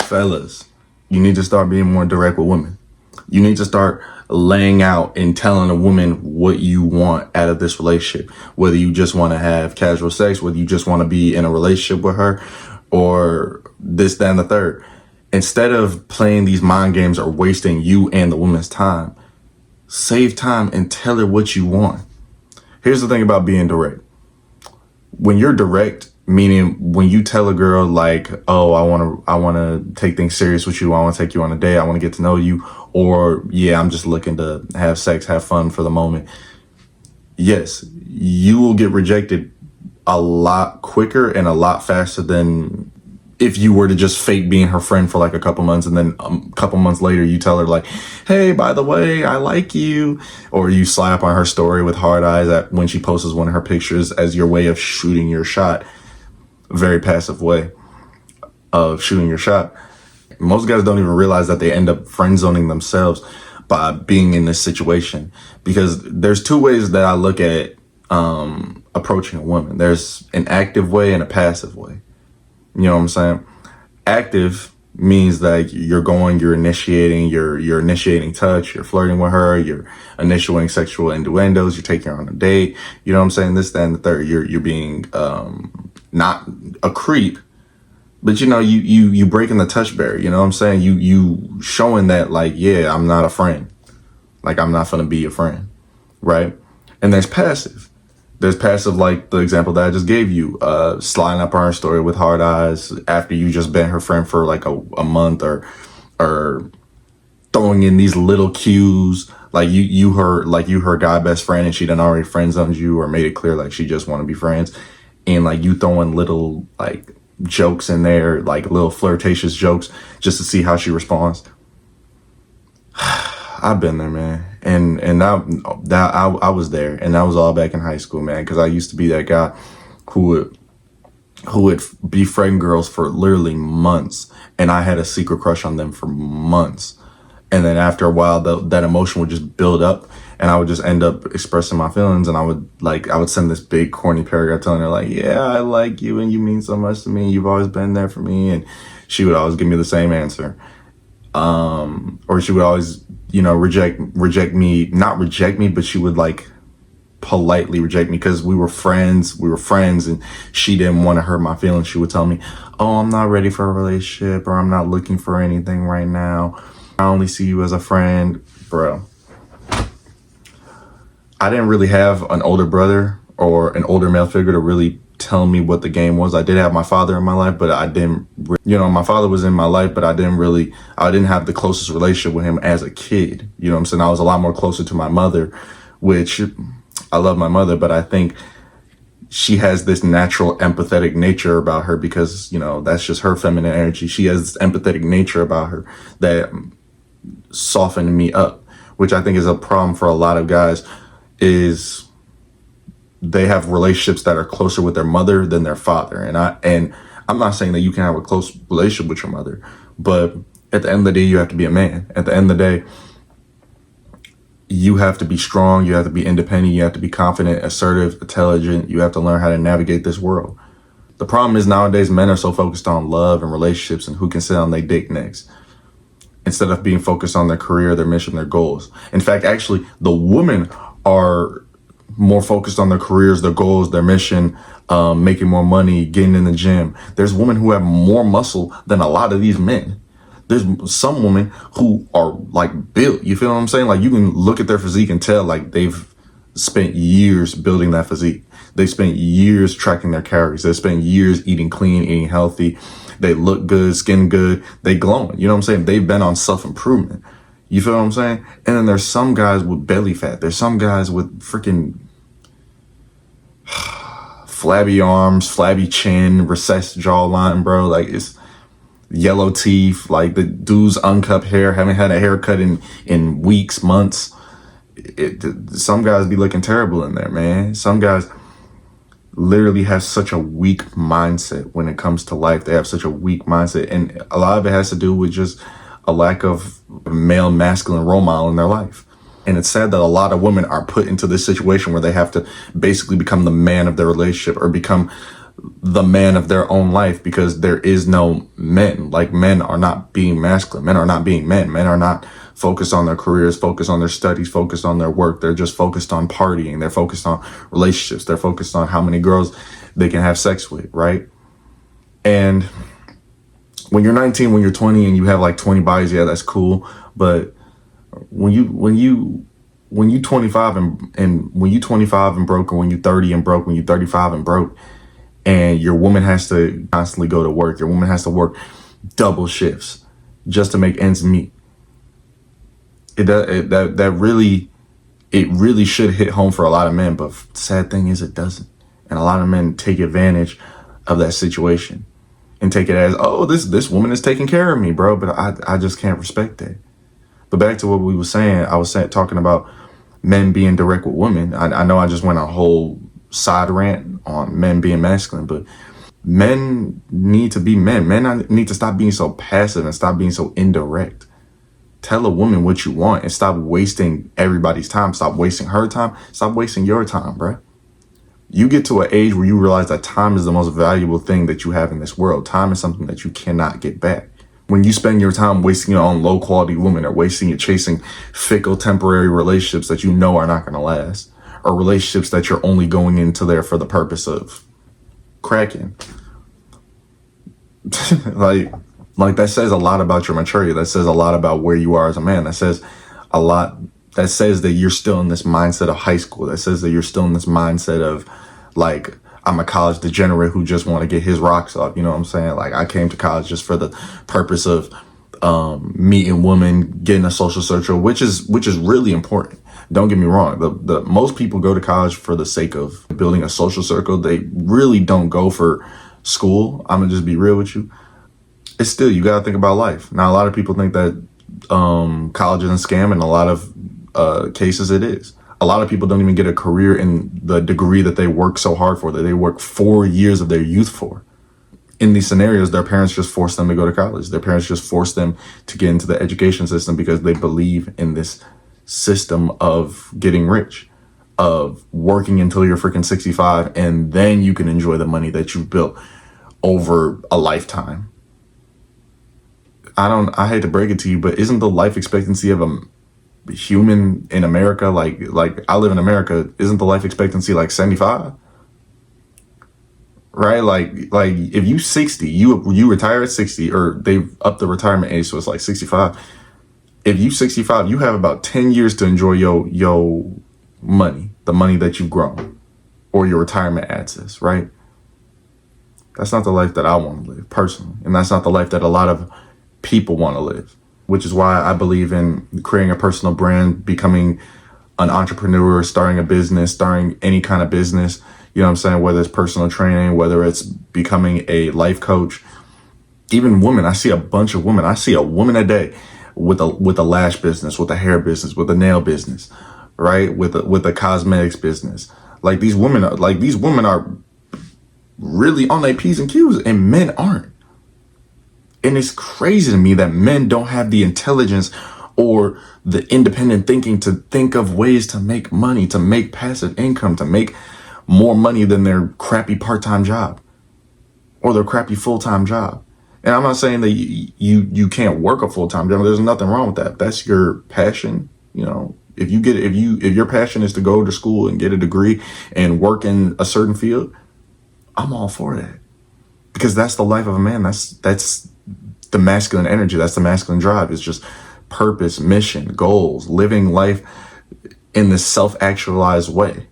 Fellas, you need to start being more direct with women. You need to start laying out and telling a woman what you want out of this relationship. Whether you just want to have casual sex, whether you just want to be in a relationship with her, or this, that, and the third. Instead of playing these mind games or wasting you and the woman's time, save time and tell her what you want. Here's the thing about being direct. When you're direct, meaning when you tell a girl like, oh, I want to take things serious with you. I want to take you on a date. I want to get to know you. Or, yeah, I'm just looking to have sex, have fun for the moment. Yes, you will get rejected a lot quicker and a lot faster than if you were to just fake being her friend for like a couple months, and then a couple months later you tell her like, hey, by the way, I like you. Or you slide up on her story with hard eyes at when she posts one of her pictures as your way of shooting your shot. Very passive way of shooting your shot. Most guys don't even realize that they end up friend zoning themselves by being in this situation, because there's two ways that I look at approaching a woman. There's an active way and a passive way. You know what I'm saying? Active means that you're initiating, you're initiating touch, you're flirting with her, you're initiating sexual innuendos, you're taking her on a date. You know what I'm saying? This, that, and the third. You're being not a creep, but you breaking the touch barrier. You know what I'm saying? You showing that like, yeah, I'm not a friend. Like, I'm not gonna be a friend, right? And there's passive. There's passive, like the example that I just gave you, sliding up on her story with hard eyes after you just been her friend for like a month, or throwing in these little cues, like you her guy best friend and she done already friend zoned you or made it clear like she just want to be friends, and like you throwing little like jokes in there, like little flirtatious jokes, just to see how she responds. I've been there, man. And I was there, and that was all back in high school, man, because I used to be that guy who would befriend girls for literally months, and I had a secret crush on them for months. And then after a while, that emotion would just build up, and I would just end up expressing my feelings, and I would send this big corny paragraph telling her like, yeah, I like you, and you mean so much to me, you've always been there for me. And she would always give me the same answer. Or she would always, reject me, not reject me, but she would like politely reject me because we were friends, and she didn't want to hurt my feelings. She would tell me, oh, I'm not ready for a relationship, or I'm not looking for anything right now. I only see you as a friend. Bro, I didn't really have an older brother or an older male figure to really tell me what the game was. I did have my father in my life, but I didn't, my father was in my life, but I didn't have the closest relationship with him as a kid. You know what I'm saying? I was a lot more closer to my mother, which I love my mother, but I think she has this natural empathetic nature about her because, that's just her feminine energy. She has this empathetic nature about her that softened me up, which I think is a problem for a lot of guys, is they have relationships that are closer with their mother than their father. And I'm not saying that you can have a close relationship with your mother, but at the end of the day, you have to be a man. At the end of the day, you have to be strong. You have to be independent. You have to be confident, assertive, intelligent. You have to learn how to navigate this world. The problem is nowadays men are so focused on love and relationships and who can sit on their dick next, instead of being focused on their career, their mission, their goals. In fact, actually, the women are more focused on their careers, their goals, their mission, making more money, getting in the gym. There's women who have more muscle than a lot of these men. There's some women who are like built, you feel what I'm saying? Like you can look at their physique and tell like they've spent years building that physique. They spent years tracking their calories. They spent years eating clean, eating healthy. They look good, skin good, they glowing. You know what I'm saying? They've been on self-improvement. You feel what I'm saying? And then there's some guys with belly fat. There's some guys with freaking flabby arms, flabby chin, recessed jawline, bro. Like it's yellow teeth. Like the dude's uncut hair, haven't had a haircut in weeks, months. Some guys be looking terrible in there, man. Some guys literally have such a weak mindset when it comes to life. They have such a weak mindset. And a lot of it has to do with just a lack of male masculine role model in their life. And it's sad that a lot of women are put into this situation where they have to basically become the man of their relationship or become the man of their own life, because there is no men. Like, men are not being masculine. Men are not being men. Men are not focused on their careers, focused on their studies, focused on their work. They're just focused on partying. They're focused on relationships. They're focused on how many girls they can have sex with, right? And when you're 19, when you're 20 and you have like 20 bodies, yeah, that's cool. But when you 25 and when you 25 and broke, or when you 30 and broke, when you 35 and broke, and your woman has to constantly go to work, your woman has to work double shifts just to make ends meet. It really should hit home for a lot of men, but the sad thing is it doesn't. And a lot of men take advantage of that situation and take it as, oh, this woman is taking care of me, bro. But I just can't respect that. But back to what we were saying, talking about men being direct with women. I know I just went a whole side rant on men being masculine, but men need to be men. Men need to stop being so passive and stop being so indirect. Tell a woman what you want and stop wasting everybody's time. Stop wasting her time. Stop wasting your time, bro. You get to an age where you realize that time is the most valuable thing that you have in this world. Time is something that you cannot get back. When you spend your time wasting it on low quality women, or wasting it chasing fickle temporary relationships that you know are not going to last, or relationships that you're only going into there for the purpose of cracking. like that says a lot about your maturity. That says a lot about where you are as a man. That says a lot. That says that you're still in this mindset of high school. That says that you're still in this mindset of, like, I'm a college degenerate who just want to get his rocks off. You know what I'm saying? Like, I came to college just for the purpose of meeting women, getting a social circle, which is really important. Don't get me wrong. The most people go to college for the sake of building a social circle. They really don't go for school. I'm gonna just be real with you. It's still, you gotta think about life. Now, a lot of people think that college is a scam. In a lot of cases, it is. A lot of people don't even get a career in the degree that they work so hard for, that they work 4 years of their youth for. In these scenarios, their parents just force them to go to college. Their parents just force them to get into the education system because they believe in this system of getting rich, of working until you're freaking 65, and then you can enjoy the money that you've built over a lifetime. I hate to break it to you, but isn't the life expectancy of a human in America, like I live in America, isn't the life expectancy like 75? Right? Like if you 60, you retire at 60, or they've upped the retirement age, so it's like 65. If you 65, you have about 10 years to enjoy your money, the money that you've grown, or your retirement assets, right? That's not the life that I want to live personally. And that's not the life that a lot of people want to live, which is why I believe in creating a personal brand, becoming an entrepreneur, starting a business, starting any kind of business. You know what I'm saying? Whether it's personal training, whether it's becoming a life coach, even women. I see a bunch of women. I see a woman a day with a lash business, with a hair business, with a nail business, right? With a cosmetics business. Like, these women are really on their P's and Q's, and men aren't. And it's crazy to me that men don't have the intelligence or the independent thinking to think of ways to make money, to make passive income, to make more money than their crappy part-time job or their crappy full-time job. And I'm not saying that you can't work a full-time job. There's nothing wrong with that. If that's your passion. You know, if your passion is to go to school and get a degree and work in a certain field, I'm all for that, because that's the life of a man. That's the masculine energy. That's the masculine drive. It's just purpose, mission, goals, living life in this self-actualized way.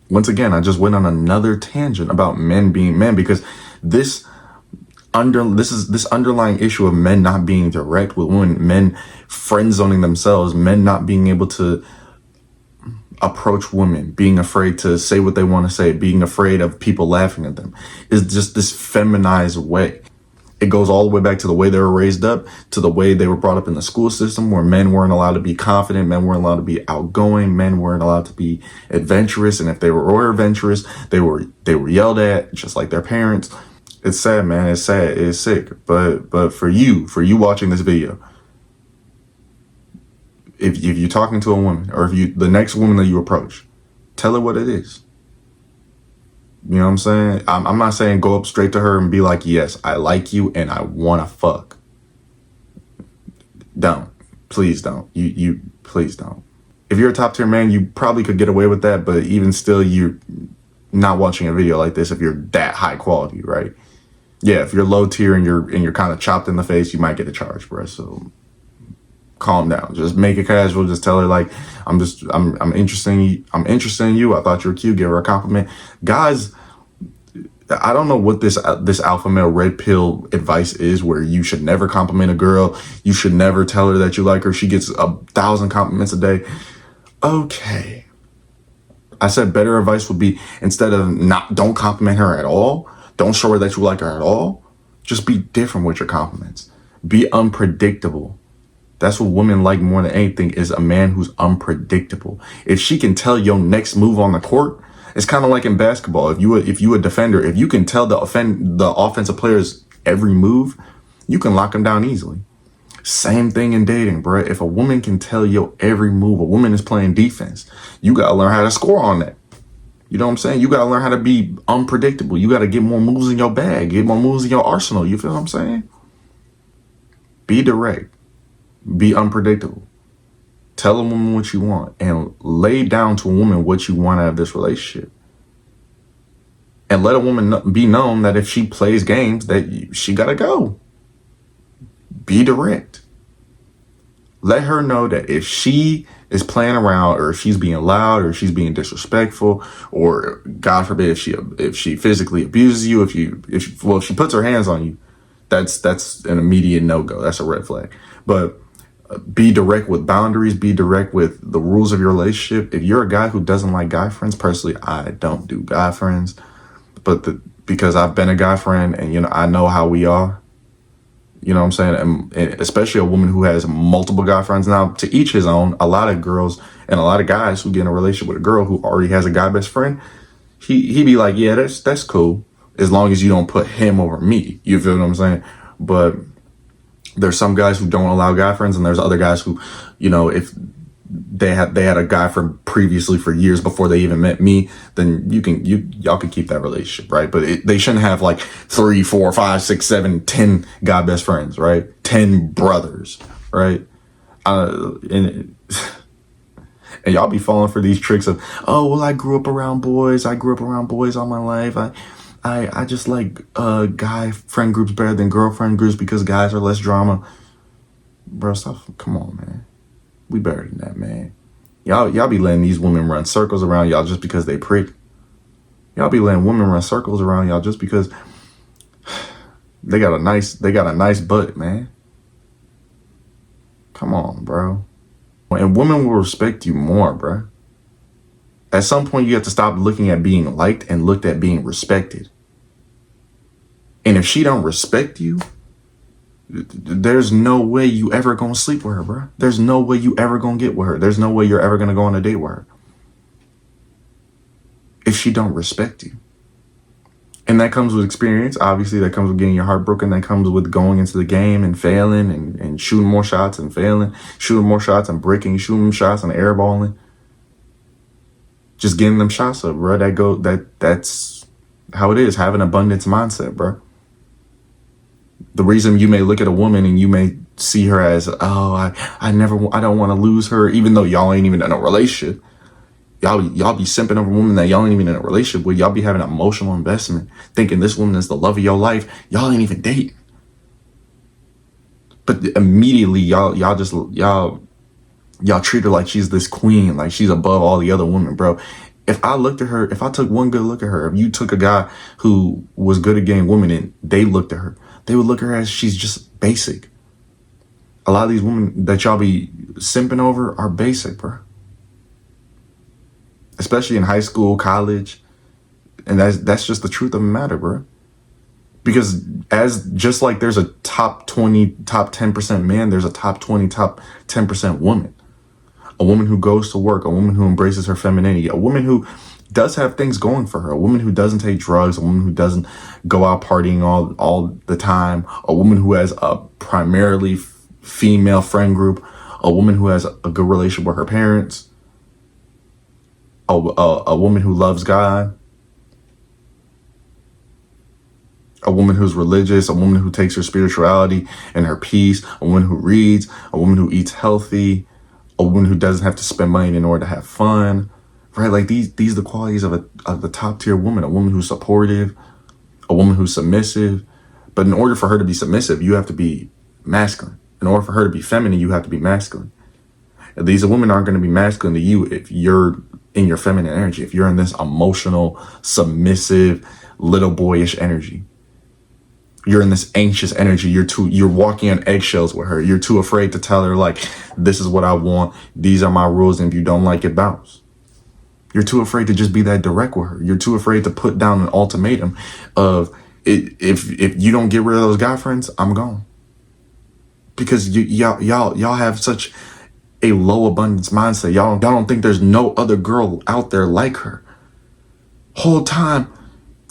Once again, I just went on another tangent about men being men, because this underlying issue of men not being direct with women, men friend zoning themselves, men not being able to approach women, being afraid to say what they want to say, being afraid of people laughing at them, is just this feminized way. It goes all the way back to the way they were raised up, to the way they were brought up in the school system, where men weren't allowed to be confident, men weren't allowed to be outgoing, men weren't allowed to be adventurous, and if they were adventurous, they were yelled at, just like their parents. It's sad, man. It's sad. It's sick. But for you watching this video, if you're talking to a woman, or if the next woman that you approach, tell her what it is. You know what I'm saying? I'm not saying go up straight to her and be like, yes, I like you and I want to fuck. Don't. Please don't. You please don't. If you're a top tier man, you probably could get away with that, but even still, you're not watching a video like this if you're that high quality, right? Yeah, if you're low tier and you're kind of chopped in the face, you might get a charge, bro. So calm down. Just make it casual. Just tell her like, I'm interested in you. I thought you were cute. Give her a compliment. Guys, I don't know what this alpha male red pill advice is, where you should never compliment a girl. You should never tell her that you like her. She gets 1,000 compliments a day. Okay. I said better advice would be, instead of don't compliment her at all. Don't show her that you like her at all. Just be different with your compliments. Be unpredictable. That's what women like more than anything, is a man who's unpredictable. If she can tell your next move on the court, it's kind of like in basketball. If you a defender, if you can tell the offensive players every move, you can lock them down easily. Same thing in dating, bro. If a woman can tell your every move, a woman is playing defense, you got to learn how to score on that. You know what I'm saying? You got to learn how to be unpredictable. You got to get more moves in your bag, get more moves in your arsenal. You feel what I'm saying? Be direct. Be unpredictable. Tell a woman what you want and lay down to a woman what you want out of this relationship. And let a woman be known that if she plays games, that she got to go. Be direct. Let her know that if she is playing around, or if she's being loud, or if she's being disrespectful, or God forbid if she physically abuses you, if she puts her hands on you, that's an immediate no-go. That's a red flag. But be direct with boundaries. Be direct with the rules of your relationship. If you're a guy who doesn't like guy friends, personally, I don't do guy friends, but because I've been a guy friend, and I know how we are. You know what I'm saying? And especially a woman who has multiple guy friends. Now, to each his own. A lot of girls and a lot of guys who get in a relationship with a girl who already has a guy best friend, he be like, yeah, that's cool, as long as you don't put him over me. You feel what I'm saying? But there's some guys who don't allow guy friends, and there's other guys who, if they had a guy friend previously for years before they even met me, then y'all can keep that relationship, right? But they shouldn't have like 3, 4, 5, 6, 7, 10 guy best friends, right? 10 brothers, right? And y'all be falling for these tricks of, oh, well, I grew up around boys all my life. I just like guy friend groups better than girlfriend groups because guys are less drama. Bro, stop. Come on, man. We better than that, man. Y'all be letting these women run circles around y'all just because they prick. Y'all be letting women run circles around y'all just because they got a nice butt, man. Come on, bro. And women will respect you more, bro. At some point, you have to stop looking at being liked and look at being respected. And if she don't respect you, there's no way you ever gonna sleep with her, bro. There's no way you ever gonna get with her. There's no way you're ever gonna go on a date with her if she don't respect you. And that comes with experience. Obviously, that comes with getting your heart broken. That comes with going into the game and failing and shooting more shots and failing, shooting more shots and breaking, shooting shots and airballing. Just getting them shots up, bro. That's how it is. Have an abundance mindset, bro. The reason you may look at a woman and you may see her as, oh, I don't want to lose her, even though y'all ain't even in a relationship. Y'all be simping over a woman that y'all ain't even in a relationship with. Y'all be having an emotional investment, thinking this woman is the love of your life. Y'all ain't even dating. But immediately y'all treat her like she's this queen, like she's above all the other women, bro. If I looked at her, if I took one good look at her, if you took a guy who was good at getting women and they looked at her, they would look at her as she's just basic. A lot of these women that y'all be simping over are basic, bro. Especially in high school, college. And that's just the truth of the matter, bro. Because just like there's a top 20, top 10% man, there's a top 20, top 10% woman. A woman who goes to work, a woman who embraces her femininity, a woman who does have things going for her, a woman who doesn't take drugs, a woman who doesn't go out partying all the time, a woman who has a primarily female friend group, a woman who has a good relationship with her parents, a woman who loves God. A woman who's religious, a woman who takes her spirituality and her peace, a woman who reads, a woman who eats healthy, a woman who doesn't have to spend money in order to have fun, right? Like these are the qualities of the top tier woman, a woman who's supportive, a woman who's submissive. But in order for her to be submissive, you have to be masculine. In order for her to be feminine, you have to be masculine. And these women aren't going to be masculine to you if you're in your feminine energy, if you're in this emotional, submissive, little boyish energy. You're in this anxious energy. You're walking on eggshells with her. You're too afraid to tell her, like, this is what I want. These are my rules. And if you don't like it, bounce. You're too afraid to just be that direct with her. You're too afraid to put down an ultimatum of, if you don't get rid of those guy friends, I'm gone. Because y'all have such a low abundance mindset. Y'all don't think there's no other girl out there like her. Whole time,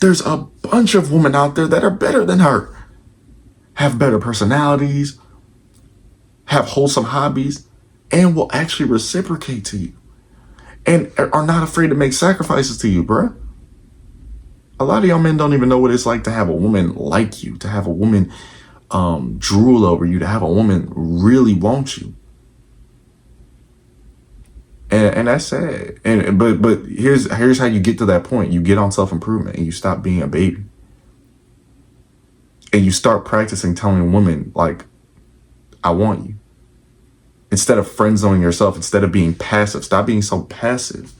there's a bunch of women out there that are better than her, have better personalities, have wholesome hobbies, and will actually reciprocate to you, and are not afraid to make sacrifices to you, bruh. A lot of y'all men don't even know what it's like to have a woman like you, to have a woman drool over you, to have a woman really want you. And that's sad. But here's how you get to that point. You get on self-improvement and you stop being a baby. And you start practicing telling women, like, I want you. Instead of friend zoning yourself, instead of being passive, stop being so passive.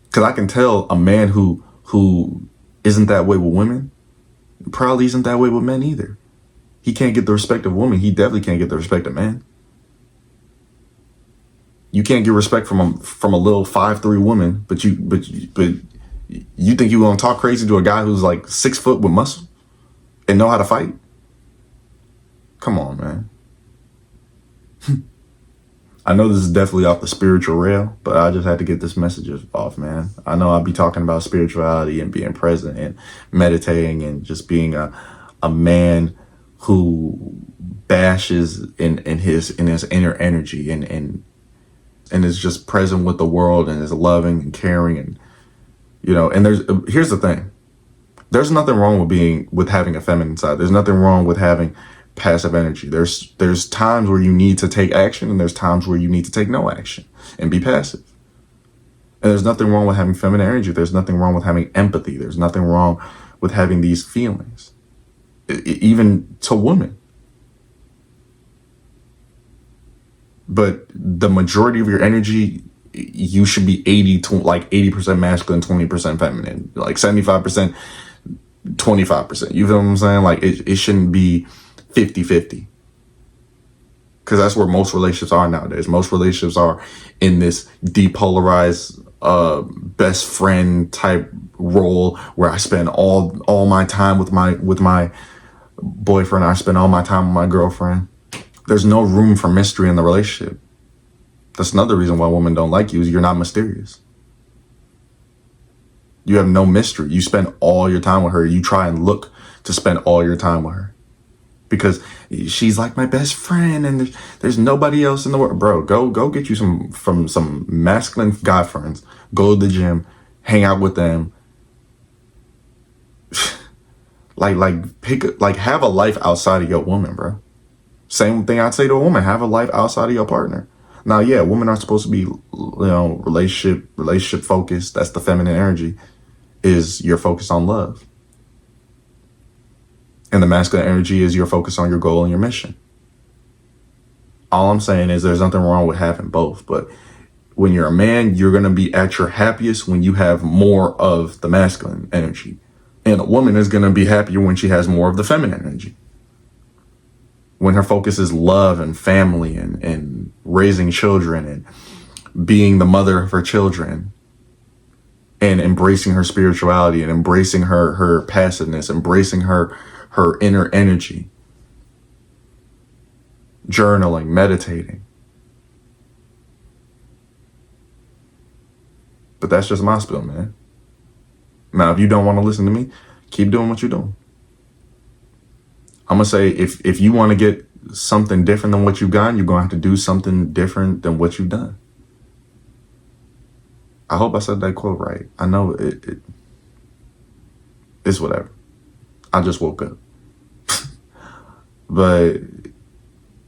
Because I can tell a man who isn't that way with women probably isn't that way with men either. He can't get the respect of women. He definitely can't get the respect of men. You can't get respect from a little 5'3" woman, but you think you're gonna talk crazy to a guy who's like 6 foot with muscle and know how to fight? Come on, man. I know this is definitely off the spiritual rail, but I just had to get this message off, man. I know I'll be talking about spirituality and being present and meditating and just being a man who bashes in his inner energy and is just present with the world and is loving and caring, and and here's the thing. There's nothing wrong with having a feminine side. There's nothing wrong with having passive energy. There's times where you need to take action, and there's times where you need to take no action and be passive. And there's nothing wrong with having feminine energy. There's nothing wrong with having empathy. There's nothing wrong with having these feelings, even to women. But the majority of your energy, you should be 80% masculine, 20% feminine, like 75%, 25%. You feel what I'm saying? Like it shouldn't be 50-50. Because that's where most relationships are nowadays. Most relationships are in this depolarized best friend type role where I spend all my time with my boyfriend. I spend all my time with my girlfriend. There's no room for mystery in the relationship. That's another reason why women don't like you, is you're not mysterious. You have no mystery. You spend all your time with her. You try and look to spend all your time with her because she's like my best friend and there's nobody else in the world. Bro, go get you some masculine guy friends. Go to the gym, hang out with them. Have a life outside of your woman, bro. Same thing I'd say to a woman, have a life outside of your partner. Now, yeah, women are supposed to be, relationship focused. That's the feminine energy, is your focus on love. And the masculine energy is your focus on your goal and your mission. All I'm saying is there's nothing wrong with having both. But when you're a man, you're going to be at your happiest when you have more of the masculine energy. And a woman is going to be happier when she has more of the feminine energy. When her focus is love and family and raising children and being the mother of her children and embracing her spirituality and embracing her passiveness, embracing her inner energy, journaling, meditating. But that's just my spill, man. Now, if you don't want to listen to me, keep doing what you're doing. I'm going to say, if you want to get something different than what you've gotten, you're going to have to do something different than what you've done. I hope I said that quote right. I know it It's whatever. I just woke up. But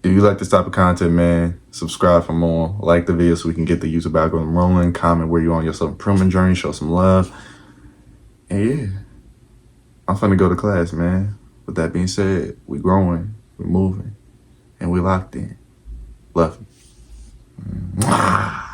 if you like this type of content, man, subscribe for more. Like the video so we can get the YouTube algorithm rolling. Comment where you're on your self-improvement journey. Show some love. And yeah, I'm finna go to class, man. With that being said, we growing, we moving, and we locked in. Love you. Mwah.